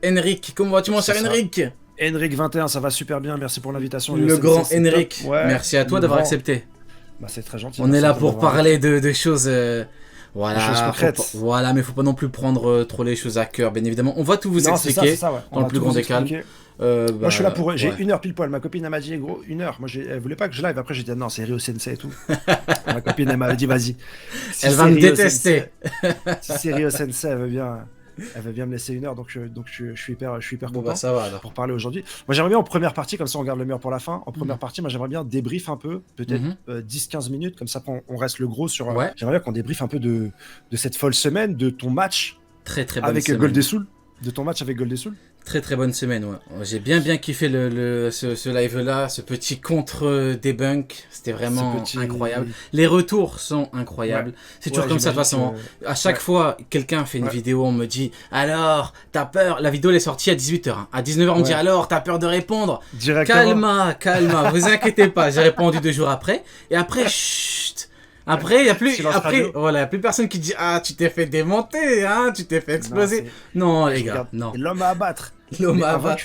Henrik. Comment vas-tu, mon cher C'est ça. Henrik? Henrik 21, ça va super bien, merci pour l'invitation. Le grand Henrik. Merci à toi d'avoir accepté. Bah, c'est très gentil. On est là pour parler de choses... Voilà, choses concrètes. Voilà, mais faut pas non plus prendre trop les choses à cœur, bien évidemment. On va tout vous expliquer dans le plus grand des calmes. Moi je suis là pour... J'ai 1 heure pile poil, ma copine elle m'a dit gros 1 heure, moi elle voulait pas que je live, après j'ai dit non c'est Ryo Sensei et tout. Ma copine elle m'a dit vas-y. Elle va me détester. Si c'est Ryo Sensei elle veut bien me laisser 1 heure, donc je suis hyper content bah, ça va, alors. pour parler aujourd'hui. Moi j'aimerais bien en première partie, comme ça on garde le meilleur pour la fin, en première partie moi j'aimerais bien débrief un peu, peut-être 10-15 minutes, comme ça on reste le gros sur... J'aimerais bien qu'on débriefe un peu de cette folle semaine, de ton match très bonne avec semaine. Goldesoul, de ton match avec Goldesoul. Très bonne semaine, ouais. J'ai bien kiffé ce live-là, ce petit contre-debunk, c'était vraiment incroyable. Les retours sont incroyables. C'est toujours comme ça de toute façon. À chaque fois, quelqu'un fait une vidéo, on me dit « Alors, t'as peur ?» La vidéo elle est sortie à 18h. Hein. À 19h, on me dit « Alors, t'as peur de répondre ?» Calma, vous inquiétez pas. J'ai répondu 2 jours après. Et après, chut. Après, il n'y a plus personne qui dit « Ah, tu t'es fait démonter, hein, tu t'es fait exploser. » Non, les gars, non. L'homme à abattre. L'homme à abattre.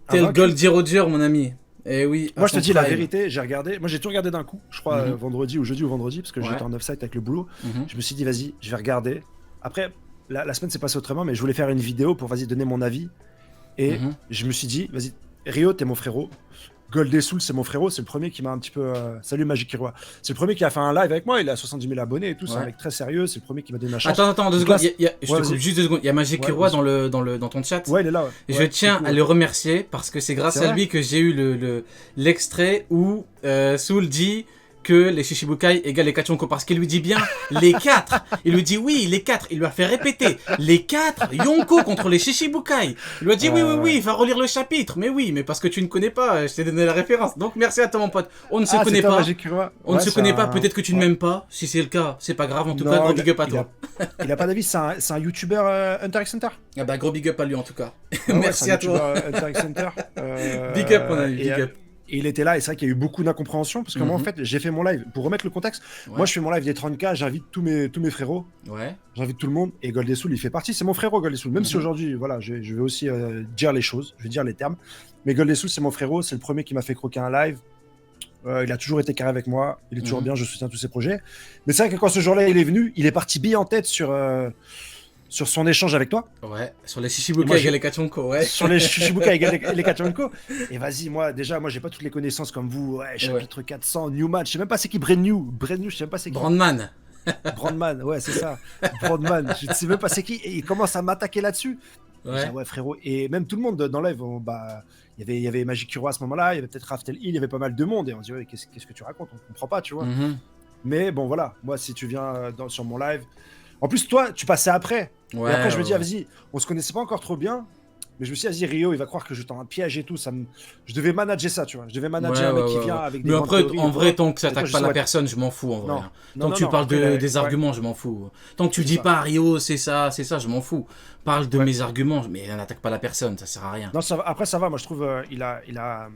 T'es le Goldie Roger, mon ami. Et oui. Moi, je te dis la vérité, j'ai regardé. Moi, j'ai tout regardé d'un coup. Je crois vendredi ou jeudi ou vendredi, parce que j'étais en offside avec le boulot. Je me suis dit, vas-y, je vais regarder. Après, la semaine s'est passée autrement, mais je voulais faire une vidéo pour, vas-y, donner mon avis. Et je me suis dit, vas-y, Rio, t'es mon frérot. Goldesoul, c'est mon frérot, c'est le premier qui m'a un petit peu... Salut Magic Kiroa. C'est le premier qui a fait un live avec moi, il a 70 000 abonnés et tout, c'est un mec très sérieux, c'est le premier qui m'a donné ma chance. Attends, 2 secondes, je te coupe juste 2 secondes. Il y a Magic Kiroa dans ton chat. Ouais, il est là. Je tiens à le remercier parce que c'est grâce à lui que j'ai eu l'extrait où Soul dit que les Shishibukai égale les Kachonko, parce qu'il lui dit bien les 4. Il lui dit oui, les 4. Il lui a fait répéter les 4 Yonko contre les Shishibukai. Il lui a dit oui, il va relire le chapitre. Mais oui, mais parce que tu ne connais pas, je t'ai donné la référence. Donc merci à toi, mon pote. On ne se connaît pas. On ne se connaît pas. Peut-être que tu ne m'aimes pas. Si c'est le cas, c'est pas grave. En tout cas, gros big up à toi. Il a pas d'avis, c'est un YouTuber Hunter x Hunter. Ah bah gros big up à lui en tout cas. Merci à toi. Hunter x Hunter. Big up, mon ami. Big up. Et il était là, et c'est vrai qu'il y a eu beaucoup d'incompréhension, parce que moi, en fait, j'ai fait mon live. Pour remettre le contexte, moi, je fais mon live des 30K, j'invite tous mes frérots. J'invite tout le monde, et Goldesoul, il fait partie. C'est mon frérot, Goldesoul. Même si aujourd'hui, voilà, je vais aussi dire les choses, je vais dire les termes. Mais Goldesoul, c'est mon frérot, c'est le premier qui m'a fait croquer un live. Il a toujours été carré avec moi, il est toujours bien, je soutiens tous ses projets. Mais c'est vrai que quand ce jour-là, il est venu, il est parti bille en tête sur son échange avec toi. Ouais, sur les Shishibukai et les Kachonko, Sur les Shishibukai et les Kachonko. Et vas-y, moi, j'ai pas toutes les connaissances comme vous. Chapitre 400, New Match. Je sais même pas c'est qui Brand New, je sais même pas c'est qui. Brandman, ouais, c'est ça. Brandman, je sais même pas c'est qui. Et il commence à m'attaquer là-dessus. Ouais, frérot. Et même tout le monde dans live, il y avait Magic Kiroa à ce moment-là, il y avait peut-être Raftel Hill, il y avait pas mal de monde. Et on se dit, ouais, qu'est-ce que tu racontes? On comprend pas, tu vois. Mais bon, voilà. Moi, si tu viens sur mon live. En plus, toi, tu passais après. Et après, je me dis, vas-y, on se connaissait pas encore trop bien. Mais je me suis dit, vas-y, Rio, il va croire que je tends un piège et tout. Je devais manager ça, tu vois. Je devais manager un mec qui vient avec des... Mais après, en vrai, tant que ça attaque pas la personne, je m'en fous, en vrai. Tant que tu parles des arguments, je m'en fous. Tant que tu dis pas, Rio, c'est ça, je m'en fous. Parle de mes arguments, mais n'attaque pas la personne, ça sert à rien. Non, après, ça va. Moi, je trouve, il a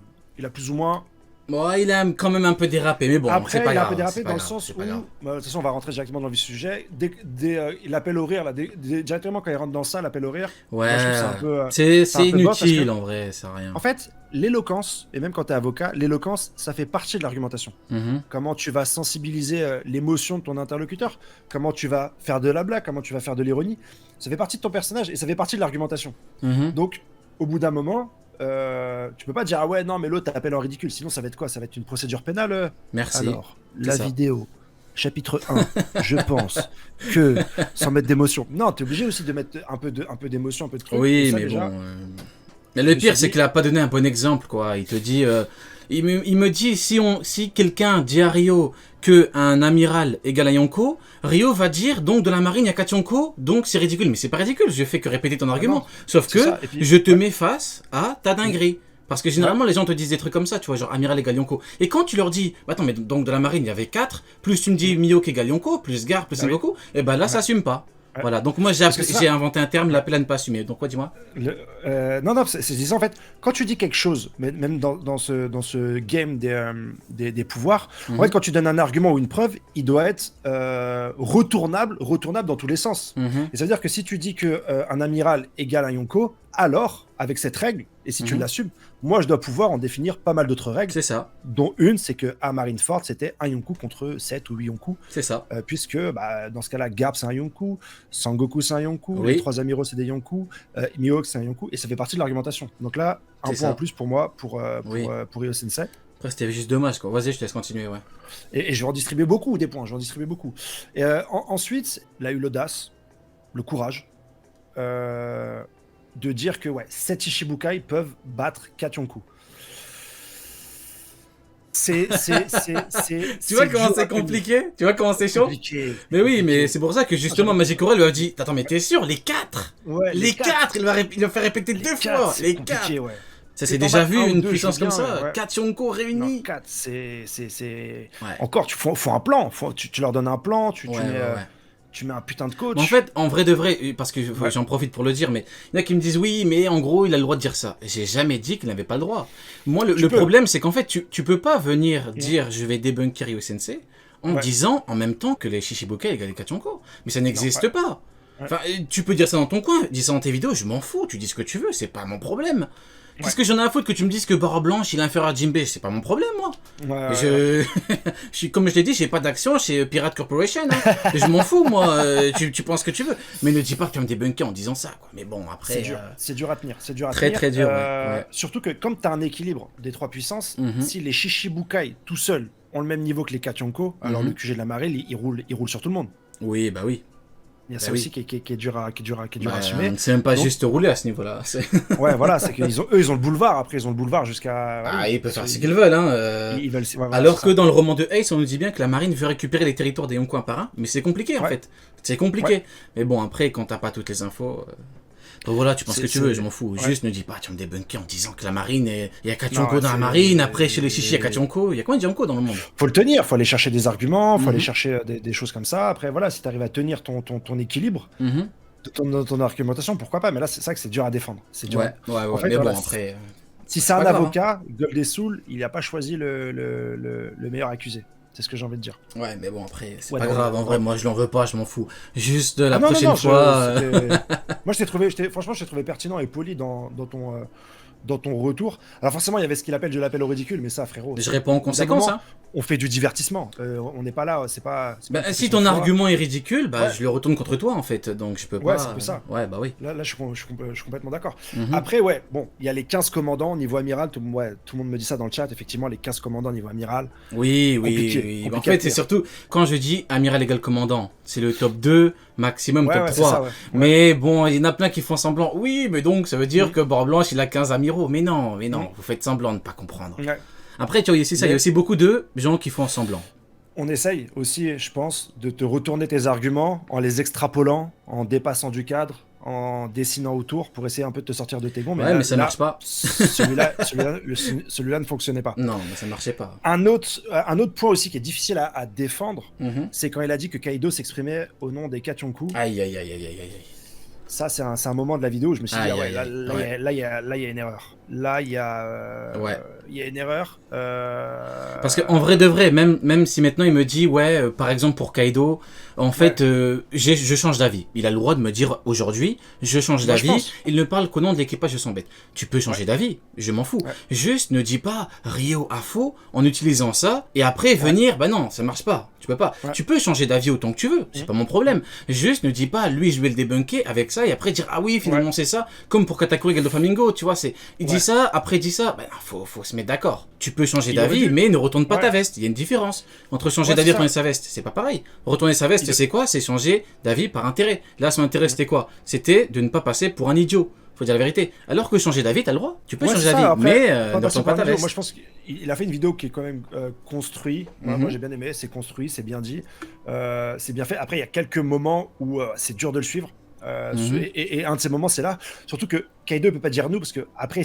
plus ou moins... Bon, il a quand même un peu dérapé, mais bon, après, c'est pas grave. Après, il a un peu dérapé dans le sens où... De toute façon, on va rentrer directement dans le sujet. L'appel au rire, là, directement quand il rentre dans ça, l'appel au rire... Ouais, c'est inutile, en vrai, ça sert à rien. En fait, l'éloquence, et même quand t'es avocat, l'éloquence, ça fait partie de l'argumentation. Comment tu vas sensibiliser l'émotion de ton interlocuteur, comment tu vas faire de la blague, comment tu vas faire de l'ironie, ça fait partie de ton personnage, et ça fait partie de l'argumentation. Donc, au bout d'un moment... tu peux pas dire ah ouais non mais l'autre t'appelle en ridicule, sinon ça va être quoi? Ça va être une procédure pénale. Merci. Alors la vidéo chapitre 1 je pense que sans mettre d'émotion, non t'es obligé aussi de mettre un peu d'émotion, un peu de truc. Oui mais déjà, bon mais le pire c'est qu'il a pas donné un bon exemple quoi. Il te dit il me dit si quelqu'un dit à Rio que un amiral égale à Yonko, Rio va dire donc de la marine il y a 4 Yonko, donc c'est ridicule. Mais c'est pas ridicule, je fais que répéter ton argument. Sauf que puis, je te mets face à ta dinguerie. Parce que généralement les gens te disent des trucs comme ça, tu vois, genre amiral égale Yonko. Et quand tu leur dis, attends mais donc de la marine il y avait 4, plus tu me dis Mio égale Yonko, plus Gar, plus Sengoku, et ben là ça assume pas. Voilà, donc moi j'ai inventé un terme, l'appel à ne pas assumer. Donc quoi, dis-moi? Non, c'est ça en fait. Quand tu dis quelque chose, même dans ce game des pouvoirs, en fait, quand tu donnes un argument ou une preuve, il doit être retournable dans tous les sens. Et ça veut dire que si tu dis que un amiral égale un Yonko, alors, avec cette règle, et si tu l'assumes, moi je dois pouvoir en définir pas mal d'autres règles. C'est ça. Dont une, c'est que à Marineford, c'était un Yonkou contre 7 ou 8 Yonkou. C'est ça. Puisque dans ce cas-là, Garp c'est un Yonkou, Sangoku c'est un Yonkou, les 3 amiraux c'est des Yonkou, Mihawk c'est un Yonkou, et ça fait partie de l'argumentation. Donc là, un point en plus pour moi, pour Ryo Sensei. Après, c'était juste dommage, quoi. Vas-y, je te laisse continuer, ouais. Et je vais en distribuer beaucoup des points, Et ensuite, il a eu l'audace, le courage, de dire que 7 Ishibukai peuvent battre 4 Yonkou. Tu vois comment c'est compliqué? Tu vois comment c'est chaud? Mais oui, mais c'est pour ça que justement Magikora lui a dit attends, mais t'es sûr, les 4? Les 4, il va faire répéter 2 fois. Les 4. Ça s'est déjà vu une puissance comme ça. 4 Yonko réunis. Non, 4, c'est... Encore, faut un plan. Tu leur donnes un plan, tu mets un putain de coach. En fait, en vrai de vrai, parce que j'en profite pour le dire, mais il y en a qui me disent oui, mais en gros, il a le droit de dire ça. J'ai jamais dit qu'il n'avait pas le droit. Moi, le problème, c'est qu'en fait, tu peux pas venir dire je vais débunker Ryo Sensei en disant en même temps que les Shishibukai égale les Kachonko. Mais ça n'existe pas. Enfin, tu peux dire ça dans ton coin, dis ça dans tes vidéos, je m'en fous, tu dis ce que tu veux, c'est pas mon problème. Qu'est-ce que j'en ai à foutre que tu me dises que Barre Blanche il est inférieur à Jinbei? C'est pas mon problème, moi. Comme je l'ai dit, j'ai pas d'action chez Pirate Corporation. Hein. Je m'en fous, moi. Tu penses ce que tu veux. Mais ne dis pas que tu vas me débunker en disant ça, quoi. Mais bon, après. C'est dur à tenir. Très dur. Surtout que, comme tu as un équilibre des 3 puissances, si les Shishibukai tout seuls ont le même niveau que les Kachonko, alors le QG de la marée, il roule sur tout le monde. Oui, bah oui. Il y a ça aussi qui est dur à assumer. C'est même pas juste rouler à ce niveau-là. Ouais, voilà, c'est qu'ils ils ont le boulevard. Après, ils ont le boulevard jusqu'à. Ils peuvent faire ce qu'ils veulent. Hein. Alors que dans le roman de Ace, on nous dit bien que la marine veut récupérer les territoires des Yonko un par un. Mais c'est compliqué en fait. C'est compliqué. Mais bon, après, quand t'as pas toutes les infos. Donc voilà, tu penses ce que tu veux, je m'en fous. Juste ne dis pas, tu me débunker en disant que la marine, il y a 4 Yonko dans la marine, après chez les Shishi il y a 4 Yonko. Il y a combien de Yonko dans le monde? Faut le tenir, faut aller chercher des arguments, faut aller chercher des choses comme ça. Après voilà, si tu arrives à tenir ton équilibre, ton argumentation, pourquoi pas. Mais là, c'est ça que c'est dur à défendre. C'est dur. En fait, mais bon, après. Si c'est un avocat, Goldesoul, il n'a pas choisi le meilleur accusé. C'est ce que j'ai envie de dire. Ouais, mais bon, après, c'est pas grave. En vrai, moi, je l'en veux pas, je m'en fous. Juste la prochaine fois. Moi, franchement, je t'ai trouvé pertinent et poli dans ton retour. Alors forcément, il y avait ce qu'il appelle, je l'appelle au ridicule, mais ça, frérot. Je réponds en conséquence. Hein. On fait du divertissement. On n'est pas là, c'est pas si ton argument est ridicule, je le retourne contre toi en fait. Donc je peux pas. Ouais, c'est un peu ça. Ouais, bah oui. Là, je suis complètement d'accord. Après, bon, il y a les 15 commandants niveau amiral. Tout le monde me dit ça dans le chat. Effectivement, les 15 commandants niveau amiral. Oui. Compliqué en fait, c'est surtout quand je dis amiral égale commandant, c'est le top 2, maximum top 3. Ça, mais bon, il y en a plein qui font semblant. Oui, mais donc ça veut dire que Barre Blanche, il a 15 amiraux. Mais non, vous faites semblant de ne pas comprendre. Après, tu vois, c'est ça, il y a aussi beaucoup de gens qui font semblant. On essaye aussi, je pense, de te retourner tes arguments en les extrapolant, en dépassant du cadre, en dessinant autour pour essayer un peu de te sortir de tes gonds. Mais ça marche pas. Celui-là ne fonctionnait pas. Non, mais ça marchait pas. Un autre point aussi qui est difficile à défendre, c'est quand il a dit que Kaido s'exprimait au nom des 4 Yonkou. Aïe. Ça, c'est un moment de la vidéo où je me suis dit, là, il y a une erreur. Là, il y a une erreur. Parce qu'en vrai de vrai, même si maintenant il me dit, par exemple pour Kaido, en fait, je change d'avis. Il a le droit de me dire aujourd'hui, je change d'avis. Il ne parle qu'au nom de l'équipage de son bête. Tu peux changer d'avis, je m'en fous. Juste ne dis pas Ryo a faux en utilisant ça et après venir, non, ça marche pas. Tu peux pas. Tu peux changer d'avis autant que tu veux, c'est pas mon problème. Juste ne dis pas, lui, je vais le débunker avec ça et après dire, ah oui, finalement c'est ça. Comme pour Katakuri Galdo Flamingo, tu vois, il dit ça, après dit ça, faut se mettre d'accord. Tu peux changer d'avis, mais ne retourne pas ta veste. Il y a une différence entre changer d'avis et retourner sa veste. C'est pas pareil. Retourner sa veste, c'est quoi? C'est changer d'avis par intérêt. Là, son intérêt, c'était quoi? C'était de ne pas passer pour un idiot. Faut dire la vérité. Alors que changer d'avis, t'as le droit. Tu peux changer d'avis, mais ne retourne pas ta veste. Moi, je pense qu'il a fait une vidéo qui est quand même construite. Moi, j'ai bien aimé. C'est construit, c'est bien dit, c'est bien fait. Après, il y a quelques moments où c'est dur de le suivre. Et un de ces moments, c'est là. Surtout que Kaido peut pas dire nous parce que après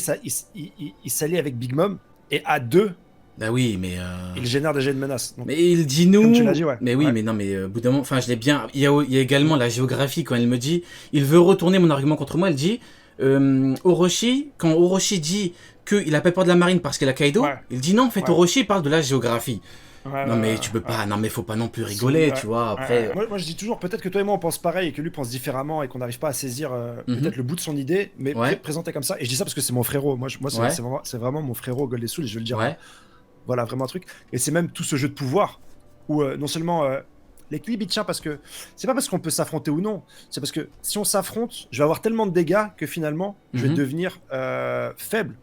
il s'allie avec Big Mom et à deux, Bah oui, mais... Il génère déjà une menace. Donc, mais il dit nous... Comme tu l'as dit, ouais. Mais oui, ouais. mais non, mais au bout d'un moment... Enfin, je l'ai bien... Il y a également la géographie, quand elle me dit... Il veut retourner mon argument contre moi, elle dit... Orochi, quand Orochi dit qu'il a pas peur de la marine parce qu'il a Kaido, ouais. Il dit non, en fait, ouais. Orochi parle de la géographie. Ouais, non mais tu peux pas, non mais faut pas non plus rigoler, tu vois, après... Moi je dis toujours, peut-être que toi et moi on pense pareil et que lui pense différemment et qu'on n'arrive pas à saisir peut-être le bout de son idée, mais présenté comme ça, et je dis ça parce que c'est mon frérot, moi c'est vraiment mon frérot Gold et Soul, et je vais le dire, voilà, vraiment un truc, et c'est même tout ce jeu de pouvoir, où non seulement l'équilibre il tient parce que, c'est pas parce qu'on peut s'affronter ou non, c'est parce que si on s'affronte, je vais avoir tellement de dégâts que finalement, je vais devenir faible.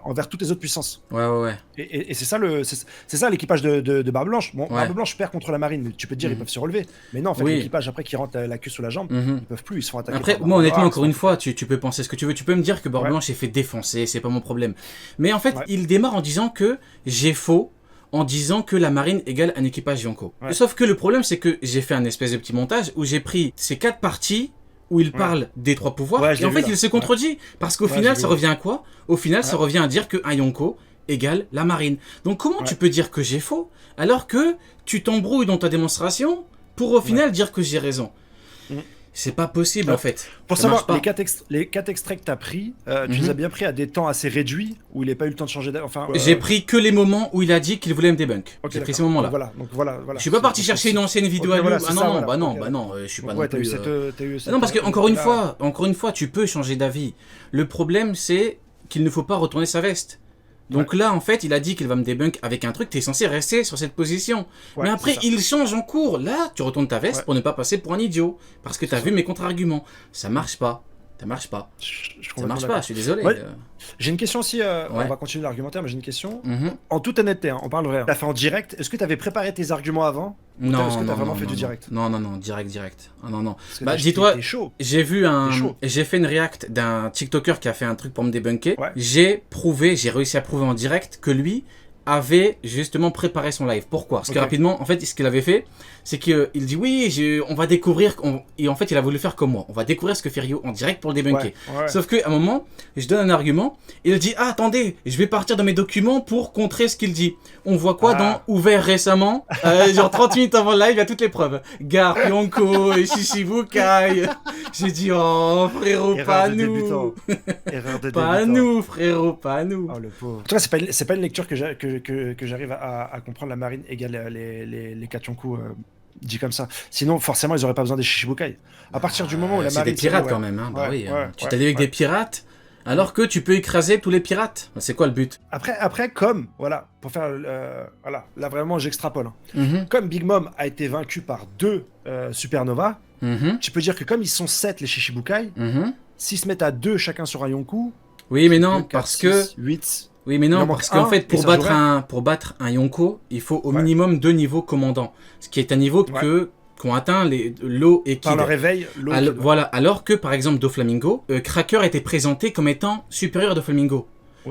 Envers toutes les autres puissances. Et c'est ça l'équipage de Barbe Blanche. Bon, Barbe Blanche perd contre la marine, mais tu peux te dire ils peuvent se relever. Mais non, en fait, l'équipage après qui rentre la queue sous la jambe, ils peuvent plus, ils se font attaquer. Après, moi honnêtement, encore une fois, tu peux penser ce que tu veux. Tu peux me dire que Barbe Blanche est fait défoncer, c'est pas mon problème. Mais en fait, il démarre en disant que j'ai faux, en disant que la marine égale un équipage Yonko. Sauf que le problème, c'est que j'ai fait un espèce de petit montage où j'ai pris ces 4 parties où il parle des 3 pouvoirs, et en fait il se contredit, parce qu'au final ça revient à quoi? Au final ça revient à dire qu'un Yonko égale la marine. Donc comment tu peux dire que j'ai faux, alors que tu t'embrouilles dans ta démonstration, pour au final dire que j'ai raison? C'est pas possible en fait. Pour savoir, les 4 extraits que tu as pris, tu les as bien pris à des temps assez réduits, où il n'a pas eu le temps de changer d'avis. J'ai pris que les moments où il a dit qu'il voulait me débunk. J'ai pris ces moments-là. Donc voilà. Je suis pas parti chercher une ancienne vidéo à lui. Ah non, je suis pas non plus... Non, parce que encore une fois, tu peux changer d'avis. Le problème, c'est qu'il ne faut pas retourner sa veste. Donc là, en fait, il a dit qu'il va me débunk avec un truc, t'es censé rester sur cette position. Mais après, il change en cours. Là, tu retournes ta veste pour ne pas passer pour un idiot. Parce que t'as vu mes contre-arguments. Ça marche pas. Ça marche pas. Ça marche pas, je suis désolé. J'ai une question aussi, on va continuer l'argumentaire, mais j'ai une question. En toute honnêteté, on parle vrai. T'as fait en direct, est-ce que t'avais préparé tes arguments avant? Non, est-ce que t'as vraiment fait du direct? Non, direct. Ah, non. Bah, dis-toi, j'ai fait une react d'un TikToker qui a fait un truc pour me débunker. J'ai réussi à prouver en direct que lui avait justement préparé son live. Pourquoi? Parce que rapidement, en fait, ce qu'il avait fait, c'est qu'il dit oui, on va découvrir, et en fait, il a voulu faire comme moi. On va découvrir ce que fait Ryo en direct pour le débunker. Sauf qu'à un moment, je donne un argument, et il dit ah, attendez, je vais partir dans mes documents pour contrer ce qu'il dit. On voit quoi dans Ouvert récemment, genre 30 minutes avant le live, il y a toutes les preuves. Garp, Yonko, Shishibukai. J'ai dit oh, frérot, pas nous. Erreur de pas nous, frérot, pas nous. Oh, le pauvre. En tout cas, c'est pas une lecture que j'arrive à comprendre. La marine égale les 4 Yonko dit comme ça. Sinon, forcément, ils auraient pas besoin des Shishibukai. À partir du moment où la marine... C'est des pirates quand même, hein. Bah oui, tu t'allies avec des pirates, alors que tu peux écraser tous les pirates. C'est quoi le but? Après, comme, voilà, pour faire... là vraiment, j'extrapole. Comme Big Mom a été vaincu par 2 Supernova, tu peux dire que comme ils sont 7 les Shishibukai, s'ils se mettent à 2 chacun sur un Yonko... Oui, mais non, parce que... 8... Oui, mais non, parce qu'en fait, pour battre un Yonko, il faut au minimum 2 niveaux commandants. Ce qui est un niveau qu'ont atteint l'eau et Kid. Par le réveil, l'eau et Kid. Voilà, alors que, par exemple, Doflamingo, Cracker était présenté comme étant supérieur à Doflamingo.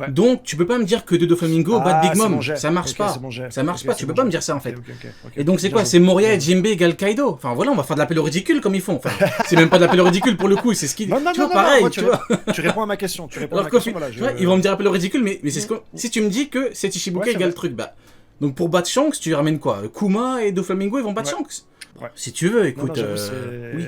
Donc, tu peux pas me dire que Doflamingo battent Big Mom. Ça marche pas. Ça marche pas, tu peux pas me dire ça, en fait. Et donc, c'est quoi? C'est Moria et Jinbe égale Kaido. Enfin, voilà, on va faire de l'appel au ridicule comme ils font. Enfin, c'est même pas de l'appel au ridicule pour le coup, c'est ce qu'ils... Non, pareil, tu vois. Tu réponds à ma question. Alors qu'au final, ils vont me dire appel au ridicule, mais c'est ce que... Si tu me dis que c'est Shishibukai égale truc, bah... Donc, pour battre Shanks, tu ramènes quoi? Kuma et Doflamingo, ils vont battre Shanks. Si tu veux, écoute... Oui.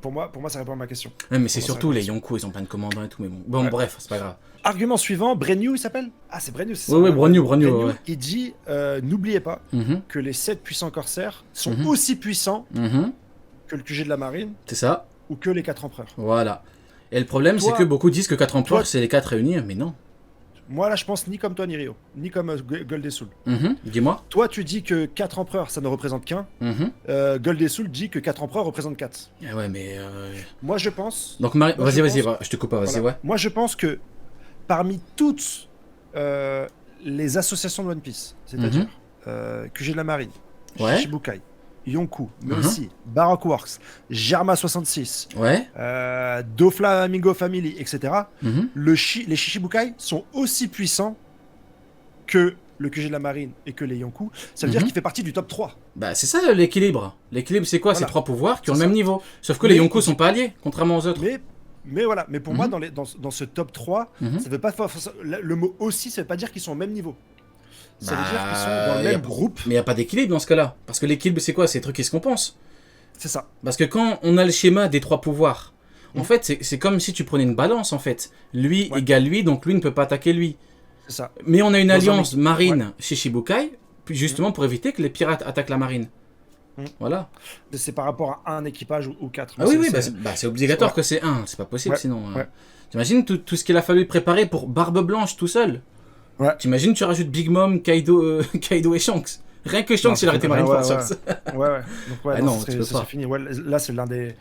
Pour moi, ça répond à ma question. Ouais, mais c'est surtout les Yonko, ils ont plein de commandants et tout, mais bon. Bref, c'est pas grave. Argument suivant, Brenyu, il s'appelle? Ah, c'est Brenyu, c'est ça? Oui, Brenyu. Il dit, n'oubliez pas que les 7 puissants corsaires sont aussi puissants que le QG de la marine. C'est ça. Ou que les 4 empereurs. Voilà. Et le problème, c'est que beaucoup disent que 4 empereurs, c'est les 4 réunis, mais non. Moi, là, je pense ni comme toi, ni Ryo. Ni comme Gold et Soul. Dis-moi. Toi, tu dis que 4 empereurs, ça ne représente qu'un. Gold et Soul dit que 4 empereurs représentent 4. Ah ouais, mais... Moi, je pense... Donc, vas-y, je te coupe pas, vas-y, voilà. Moi, je pense que parmi toutes les associations de One Piece, c'est-à-dire QG de la Marine, Shishibukai, Yonko, mais aussi Baroque Works, Germa 66, Doflamingo Family, etc. Les Shishibukai sont aussi puissants que le QG de la Marine et que les Yonko. Ça veut dire qu'il fait partie du top 3. Bah, c'est ça l'équilibre. L'équilibre, c'est quoi? C'est 3 pouvoirs qui ont le même niveau. Sauf que les Yonko sont pas alliés, contrairement aux autres. Mais voilà, mais pour moi, dans ce top 3, ça veut pas le mot aussi, ça veut pas dire qu'ils sont au même niveau. Ça veut dire qu'ils sont dans le même groupe. Mais il n'y a pas d'équilibre dans ce cas-là. Parce que l'équilibre, c'est quoi? C'est des trucs qui se compensent. C'est ça. Parce que quand on a le schéma des 3 pouvoirs, en fait, c'est comme si tu prenais une balance, en fait. Lui égale lui, donc lui ne peut pas attaquer lui. C'est ça. Mais on a une alliance marine chez Shichibukai, justement pour éviter que les pirates attaquent la marine. Voilà. C'est par rapport à un équipage ou 4. Ah oui, c'est obligatoire que c'est un. C'est pas possible sinon. T'imagines tout ce qu'il a fallu préparer pour Barbe Blanche tout seul. T'imagines, tu rajoutes Big Mom, Kaido et Shanks. Rien que Shanks, il a arrêté Marineford. Donc non, c'est fini. Là, c'est l'un des...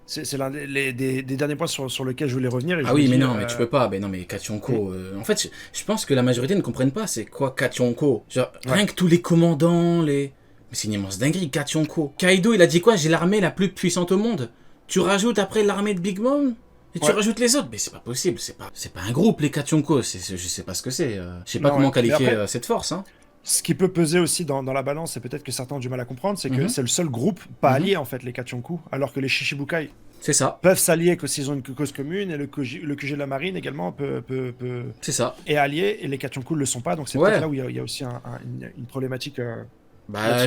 C'est l'un des derniers points sur lequel je voulais revenir. Mais tu peux pas. Mais non, mais Kachonko. En fait, je pense que la majorité ne comprennent pas c'est quoi Kachonko. Genre, rien que tous les commandants, Mais c'est une immense dinguerie, Kachonko. Kaido, il a dit quoi? J'ai l'armée la plus puissante au monde. Tu rajoutes après l'armée de Big Mom et tu rajoutes les autres. Mais c'est pas possible. C'est pas un groupe, les Kachonko. Je sais pas ce que c'est. Je sais pas comment qualifier cette force. Hein. Ce qui peut peser aussi dans la balance, et peut-être que certains ont du mal à comprendre, c'est que c'est le seul groupe pas allié, en fait, les Kachonko, alors que les Shichibukai peuvent s'allier que s'ils ont une cause commune, et le QG de la marine également est allié, et les Kachonko ne le sont pas, donc c'est peut-être là où il y a aussi une problématique.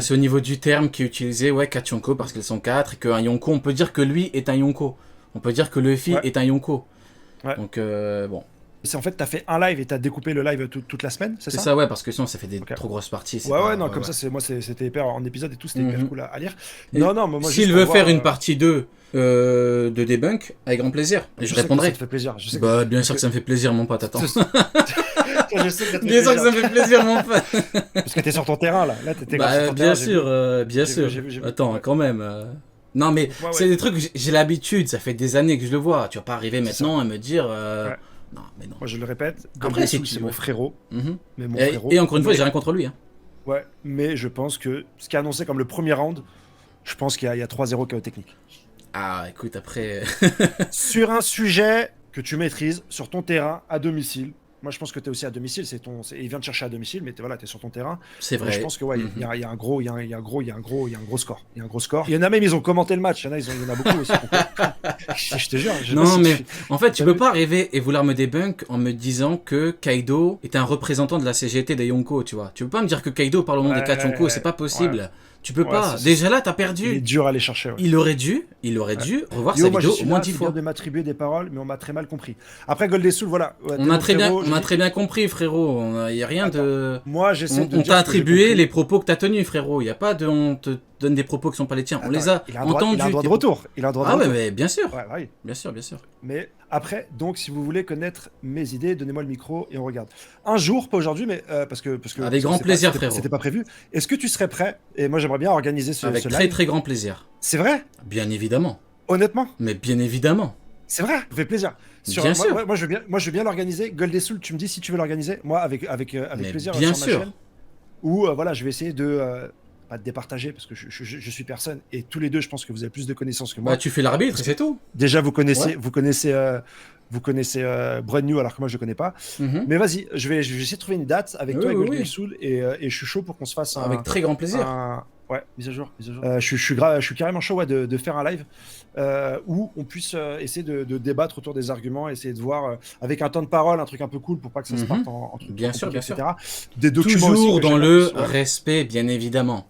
C'est au niveau du terme qui est utilisé, Kachonko, parce qu'ils sont 4, et qu'un Yonko, on peut dire que lui est un Yonko. On peut dire que Luffy est un Yonko. Donc, bon... C'est en fait, t'as fait un live et t'as découpé le live toute la semaine, c'est ça? C'est ça, parce que sinon ça fait des trop grosses parties. Comme ça, c'était hyper en épisode et tout, c'était hyper cool à lire. Moi, s'il veut faire une partie 2 de debunk, avec grand plaisir, je répondrai. Ça te fait plaisir. Bien sûr que ça me fait plaisir, mon pote, attends. Je sais que bien sûr que ça me fait plaisir, mon pote. Parce que t'es sur ton terrain, là. T'étais bien sûr, bien sûr. Attends, quand même. Non, mais c'est des trucs, j'ai l'habitude, ça fait des années que je le vois. Tu vas pas arriver maintenant à me dire... Non, mais non. Moi, je le répète, après, c'est mon frérot. Mais mon frérot. Et encore une fois, j'ai rien contre lui. Hein. Ouais, mais je pense que ce qui est annoncé comme le premier round, je pense qu'il y a 3-0 KO technique. Ah, écoute, après... Sur un sujet que tu maîtrises, sur ton terrain, à domicile, moi, je pense que tu es aussi à domicile. Il vient te chercher à domicile, mais tu es sur ton terrain. C'est vrai. Je pense que il y a un gros score. Il y a un gros score. Il y en a même, ils ont commenté le match. Il y en a beaucoup aussi. Je te jure. En fait, tu peux pas arriver et vouloir me débunk en me disant que Kaido est un représentant de la CGT des Yonko, tu vois. Tu peux pas me dire que Kaido parle au nom des Kachonko, c'est pas possible. Tu peux pas. Déjà là, t'as perdu. Il est dur à aller chercher. Il aurait dû revoir sa vidéo au moins 10 fois. Je de m'attribuer des paroles, mais on m'a très mal compris. Après Gold Soul, voilà. On a très bien compris, frérot. Il y a rien de. Moi, j'essaie de. On t'a attribué les propos que t'as tenus, frérot. Il y a pas de. On te donne des propos qui sont pas les tiens. On les a entendus. Il a un droit de retour. Mais bien sûr. Bien sûr. Mais après, donc, si vous voulez connaître mes idées, donnez-moi le micro et on regarde. Un jour, pas aujourd'hui, mais parce que. Avec grand plaisir, frérot. C'était pas prévu. Est-ce que tu serais prêt? Et moi, j'aimerais bien organiser ce live. Avec très très grand plaisir. C'est vrai? Bien évidemment. Honnêtement? Mais bien évidemment. C'est vrai, ça fait plaisir. Bien sûr. Moi, je veux bien l'organiser. Gold Soul, tu me dis si tu veux l'organiser. Moi, avec plaisir. Bien sur sûr. Ma chaîne, où je vais essayer de pas de départager parce que je suis personne et tous les deux, je pense que vous avez plus de connaissances que moi. Tu fais l'arbitre, c'est tout. Déjà, vous connaissez Brand New alors que moi je le connais pas. Mais vas-y, je vais essayer de trouver une date avec toi et Gold Soul et je suis chaud pour qu'on se fasse avec très grand plaisir. Mise à jour. Je suis carrément chaud de faire un live où on puisse essayer de débattre autour des arguments, essayer de voir avec un temps de parole, un truc un peu cool pour pas que ça se parte en truc bien sûr, etc. Des documents toujours aussi dans le respect, bien évidemment.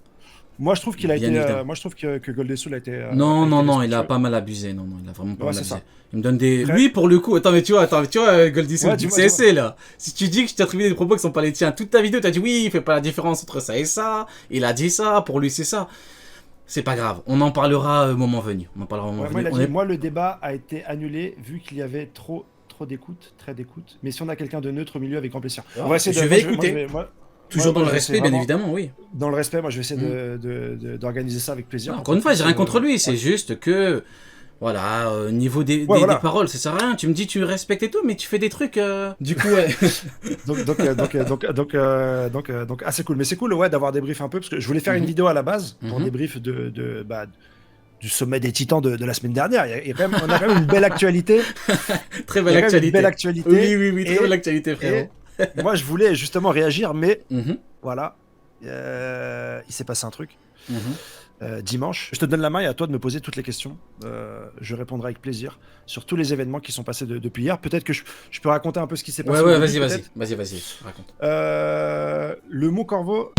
Moi, je trouve qu'il a été. Moi, je trouve que Gold Soul a été. Non, il a pas mal abusé. Non, il a vraiment pas mal abusé. Ça. Il me donne des. Lui, pour le coup, attends, tu vois, Gold Soul, du CSC là. Si tu dis que je t'ai attribué des propos qui sont pas les tiens, toute ta vidéo, t'as dit oui, il fait pas la différence entre ça et ça. Il a dit ça, pour lui, c'est ça. C'est pas grave. On en parlera au moment venu. Moi, le débat a été annulé vu qu'il y avait trop d'écoute, très d'écoute. Mais si on a quelqu'un de neutre au milieu, avec grand plaisir. On va essayer de. Je vais écouter. Toujours dans le respect, bien évidemment, oui. Dans le respect, moi je vais essayer d'organiser ça avec plaisir. Encore une fois, j'ai rien contre lui, c'est juste que, voilà, au niveau des paroles, ça sert à rien. Tu me dis, tu respectes et tout, mais tu fais des trucs, du coup, ouais. donc, c'est cool. Mais c'est cool, d'avoir des briefs un peu, parce que je voulais faire une vidéo à la base, pour des briefs du sommet des Titans de la semaine dernière. On a quand même une belle actualité. Très belle actualité. Une belle actualité. Oui, très belle actualité, frérot. Moi, je voulais justement réagir, mais voilà, il s'est passé un truc. dimanche. Je te donne la main et à toi de me poser toutes les questions. Je répondrai avec plaisir sur tous les événements qui sont passés depuis hier. Peut-être que je peux raconter un peu ce qui s'est passé. Ouais, vas-y, raconte. Le mot corbeau.